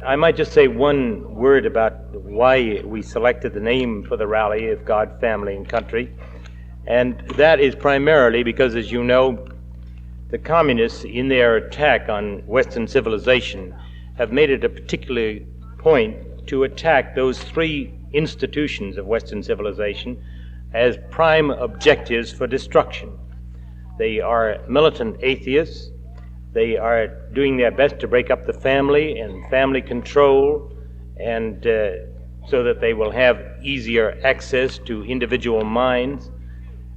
I might just say one word about why we selected the name for the rally of God, Family, and Country. And that is primarily because, as you know, the communists, in their attack on Western civilization, have made it a particular point to attack those three institutions of Western civilization as prime objectives for destruction. They are militant atheists. They are doing their best to break up the family and family control, and so that they will have easier access to individual minds.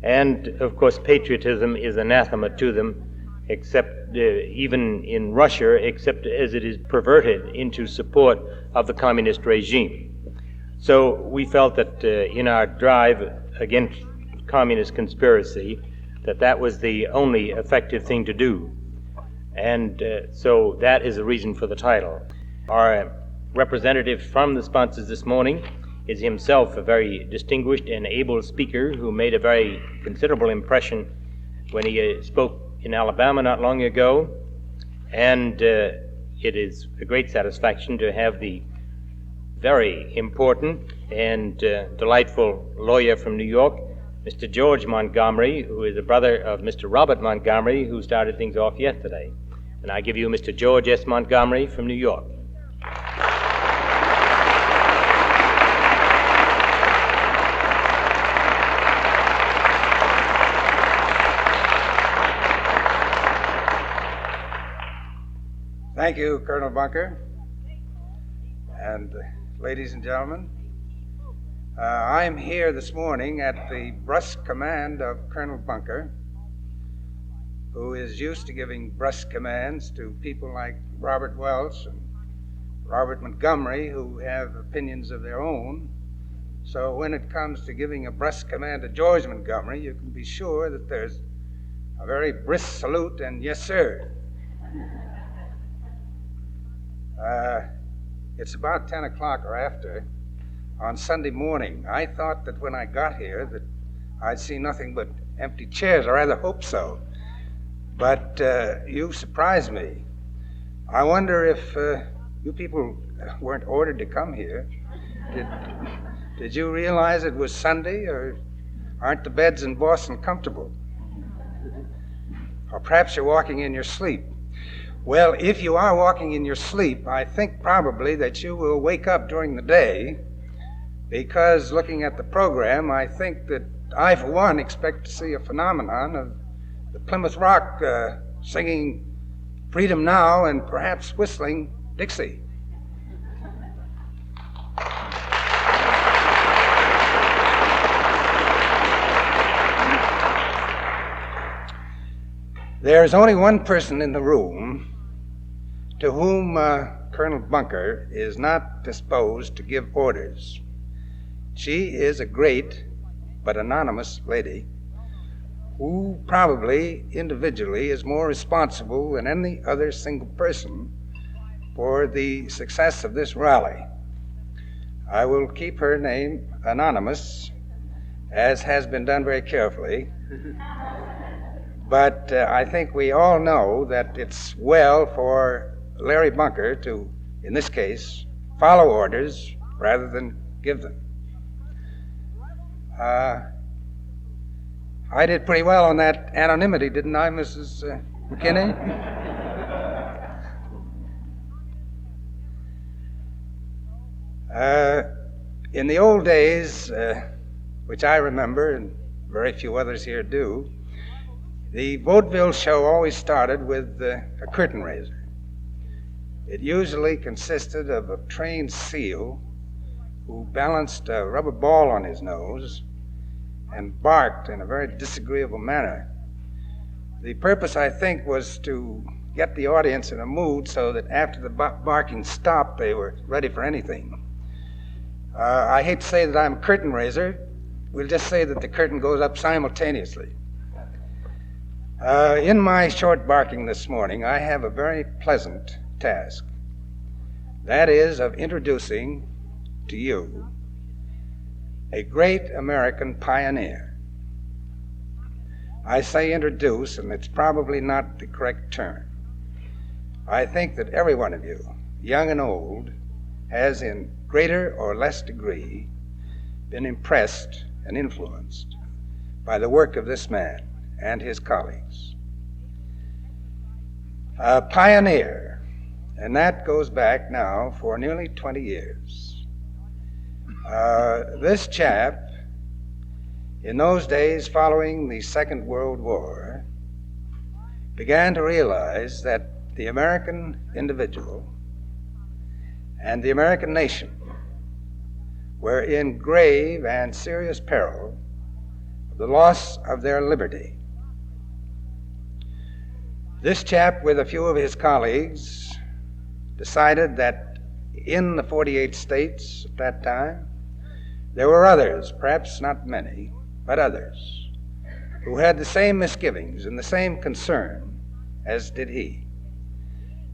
And, of course, patriotism is anathema to them, except even in Russia, except as it is perverted into support of the communist regime. So we felt that in our drive against communist conspiracy, that was the only effective thing to do. And so that is the reason for the title. Our representative from the sponsors this morning is himself a very distinguished and able speaker who made a very considerable impression when he spoke in Alabama not long ago. And it is a great satisfaction to have the very important and delightful lawyer from New York, Mr. George Montgomery, who is a brother of Mr. Robert Montgomery, who started things off yesterday. And I give you Mr. George S. Montgomery from New York. Thank you, Colonel Bunker. And ladies and gentlemen, I'm here this morning at the brusque command of Colonel Bunker, who is used to giving brusque commands to people like Robert Welch and Robert Montgomery, who have opinions of their own. So when it comes to giving a brusque command to George Montgomery, you can be sure that there's a very brisk salute and yes, sir. It's about 10 o'clock or after on Sunday morning. I thought that when I got here that I'd see nothing but empty chairs. I rather hope so. But you surprised me. I wonder if you people weren't ordered to come here. Did you realize it was Sunday, or aren't the beds in Boston comfortable? Or perhaps you're walking in your sleep. Well, if you are walking in your sleep, I think probably that you will wake up during the day, because looking at the program, I think that I, for one, expect to see a phenomenon of the Plymouth Rock singing Freedom Now and perhaps whistling Dixie. There's only one person in the room to whom Colonel Bunker is not disposed to give orders. She is a great but anonymous lady who probably individually is more responsible than any other single person for the success of this rally. I will keep her name anonymous, as has been done very carefully. But I think we all know that it's well for Larry Bunker to, in this case, follow orders rather than give them. I did pretty well on that anonymity, didn't I, Mrs. McKinney? In the old days, which I remember, and very few others here do, the vaudeville show always started with a curtain raiser. It usually consisted of a trained seal who balanced a rubber ball on his nose and barked in a very disagreeable manner. The purpose, I think, was to get the audience in a mood so that after the barking stopped, they were ready for anything. I hate to say that I'm a curtain raiser. We'll just say that the curtain goes up simultaneously. In my short barking this morning, I have a very pleasant task. That is of introducing to you a great American pioneer. I say introduce, and it's probably not the correct term. I think that every one of you young and old, has in greater or less degree been impressed and influenced by the work of this man and his colleagues. A pioneer, and that goes back now for nearly 20 years. This chap, in those days following the Second World War, began to realize that the American individual and the American nation were in grave and serious peril of the loss of their liberty. This chap, with a few of his colleagues, decided that in the 48 states at that time, there were others, perhaps not many, but others, who had the same misgivings and the same concern as did he.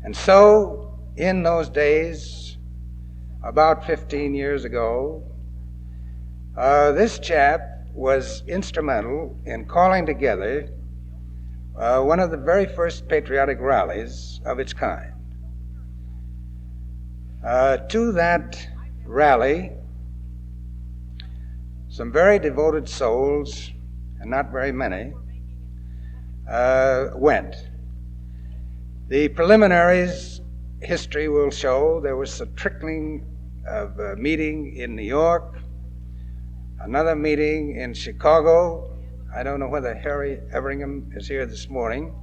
And so, in those days, about 15 years ago, this chap was instrumental in calling together one of the very first patriotic rallies of its kind. To that rally, some very devoted souls, and not very many, went. The preliminaries, history will show, there was a trickling of a meeting in New York, another meeting in Chicago. I don't know whether Harry Everingham is here this morning.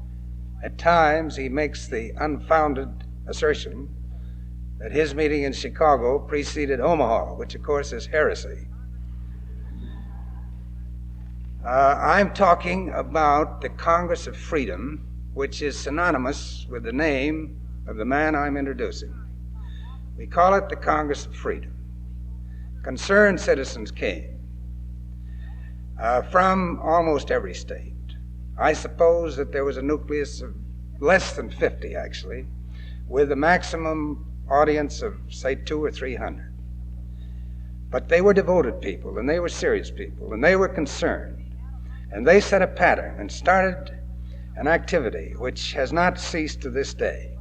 At times he makes the unfounded assertion that his meeting in Chicago preceded Omaha, which of course is heresy. I'm talking about the Congress of Freedom, which is synonymous with the name of the man I'm introducing. We call it the Congress of Freedom. Concerned citizens came from almost every state. I suppose that there was a nucleus of less than 50, actually, with a maximum audience of, say, 200 or 300. But they were devoted people, and they were serious people, and they were concerned. And they set a pattern and started an activity which has not ceased to this day.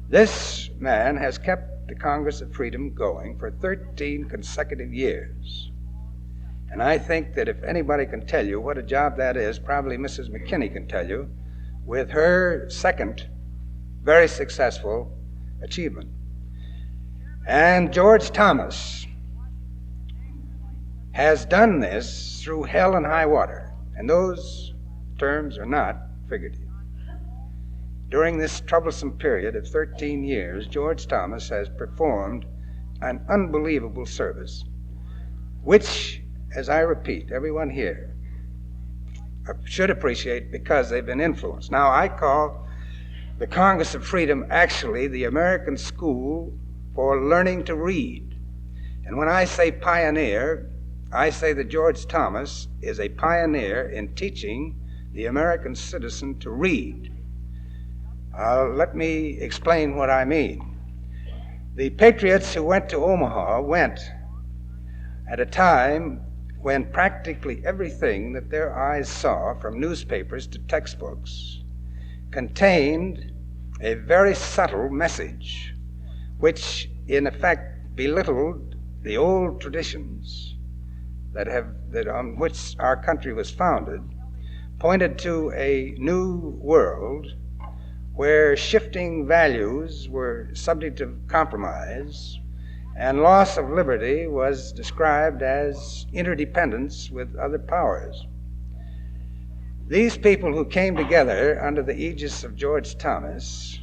This man has kept the Congress of Freedom going for 13 consecutive years. And I think that if anybody can tell you what a job that is, probably Mrs. McKinney can tell you, with her second very successful achievement. And George Thomas has done this through hell and high water, and those terms are not figurative. During this troublesome period of 13 years, George Thomas has performed an unbelievable service, which, as I repeat, everyone here should appreciate because they've been influenced. Now, I call the Congress of Freedom actually the American School for Learning to Read. And when I say pioneer, I say that George Thomas is a pioneer in teaching the American citizen to read. Let me explain what I mean. The patriots who went to Omaha went at a time when practically everything that their eyes saw, from newspapers to textbooks, contained a very subtle message, which in effect belittled the old traditions that on which our country was founded, pointed to a new world where shifting values were subject to compromise, and loss of liberty was described as interdependence with other powers. These people who came together under the aegis of George Thomas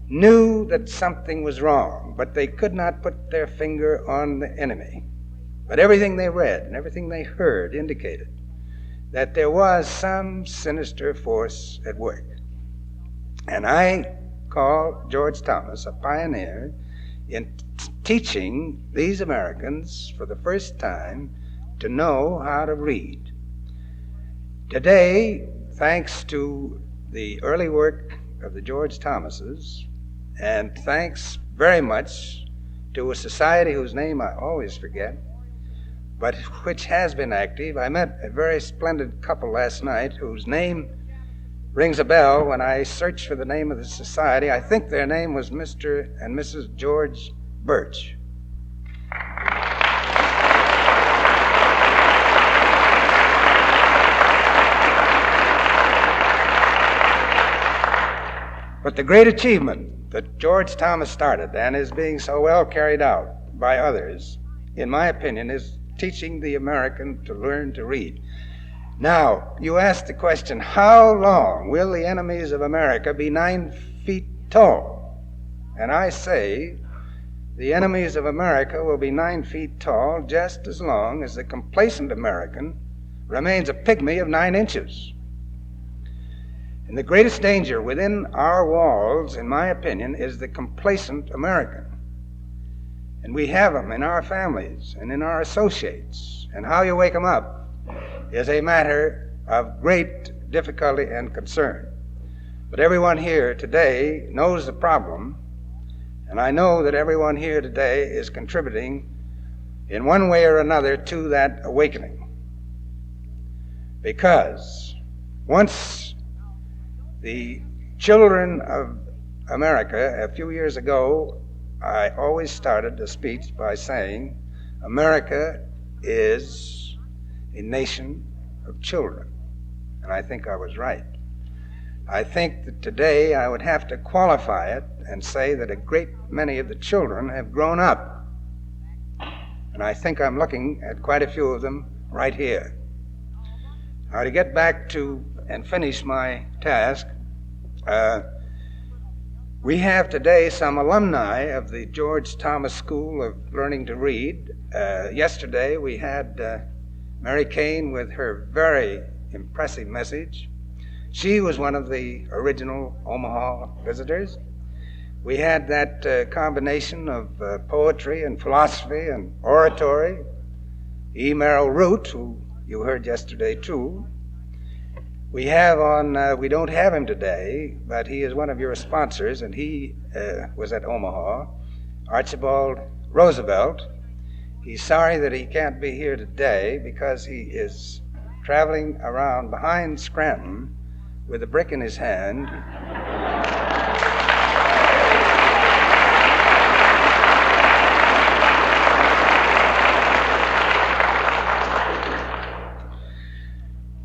knew that something was wrong, but they could not put their finger on the enemy. But everything they read and everything they heard indicated that there was some sinister force at work. And I call George Thomas a pioneer in teaching these Americans for the first time to know how to read. Today, thanks to the early work of the George Thomases, and thanks very much to a society whose name I always forget, but which has been active. I met a very splendid couple last night whose name rings a bell when I search for the name of the society. I think their name was Mr. and Mrs. George Birch. But the great achievement that George Thomas started and is being so well carried out by others, in my opinion, is teaching the American to learn to read. Now, you ask the question, how long will the enemies of America be 9 feet tall? And I say, the enemies of America will be 9 feet tall just as long as the complacent American remains a pygmy of 9 inches. And the greatest danger within our walls, in my opinion, is the complacent American. And we have them in our families and in our associates. And how you wake them up is a matter of great difficulty and concern. But everyone here today knows the problem, and I know that everyone here today is contributing in one way or another to that awakening. Because once the children of America, a few years ago, I always started a speech by saying, America is a nation of children. And I think I was right. I think that today I would have to qualify it and say that a great many of the children have grown up. And I think I'm looking at quite a few of them right here. Now, to get back to and finish my task, we have today some alumni of the George Thomas School of Learning to Read. Yesterday we had Mary Kane with her very impressive message. She was one of the original Omaha visitors. We had that combination of poetry and philosophy and oratory. E. Merrill Root, who you heard yesterday too. We don't have him today, but he is one of your sponsors, and he was at Omaha. Archibald Roosevelt. He's sorry that he can't be here today because he is traveling around behind Scranton with a brick in his hand.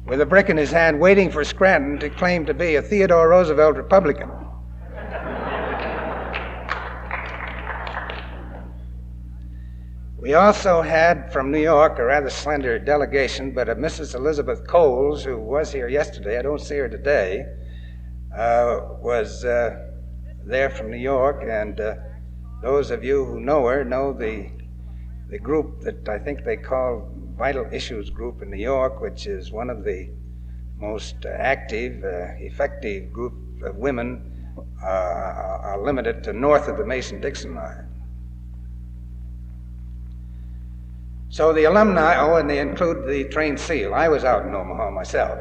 With a brick in his hand, waiting for Scranton to claim to be a Theodore Roosevelt Republican. We also had from New York a rather slender delegation, but a Mrs. Elizabeth Coles, who was here yesterday, I don't see her today, was there from New York, and those of you who know her know the group that I think they call Vital Issues Group in New York, which is one of the most active, effective group of women are limited to north of the Mason-Dixon line. So the alumni, and they include the trained SEAL. I was out in Omaha myself.